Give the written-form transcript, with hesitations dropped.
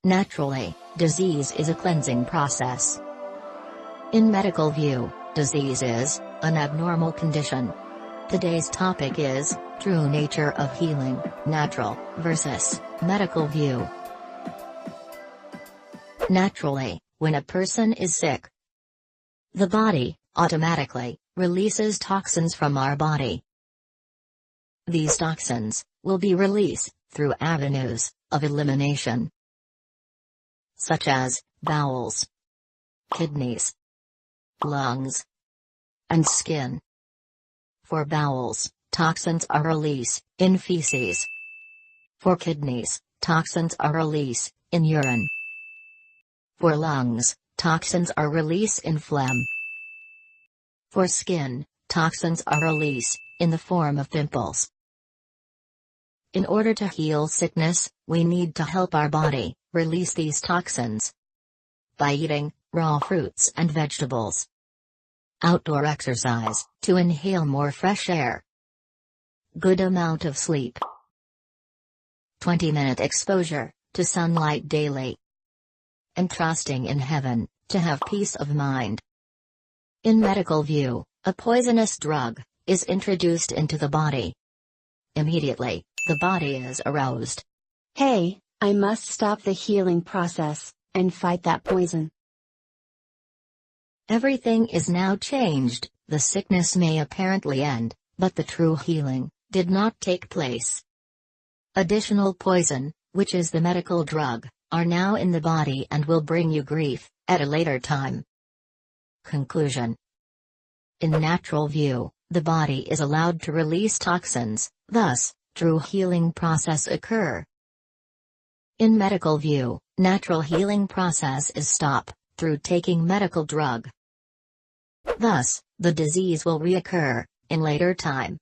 Naturally, disease is a cleansing process. In medical view, disease is an abnormal condition. Today's topic is true nature of healing, natural versus medical view. Naturally, when a person is sick, the body automatically releases toxins from our body. These toxins will be released through avenues of elimination, such as bowels, kidneys, lungs, and skin. For bowels, toxins are released in feces. For kidneys, toxins are released in urine. For lungs, toxins are released in phlegm. For skin, toxins are released in the form of pimples. In order to heal sickness, we need to help our body release these toxins by eating raw fruits and vegetables, outdoor exercise to inhale more fresh air, good amount of sleep, 20-minute exposure to sunlight daily, and trusting in heaven to have peace of mind. In medical view, a poisonous drug is introduced into the body. Immediately, the body is aroused. Hey, I must stop the healing process and fight that poison. Everything is now changed. The sickness may apparently end, but the true healing did not take place. Additional poison, which is the medical drug, are now in the body and will bring you grief at a later time. Conclusion. In natural view, the body is allowed to release toxins, thus, true healing process occur. In medical view, natural healing process is stop through taking medical drug. Thus, the disease will reoccur in later time.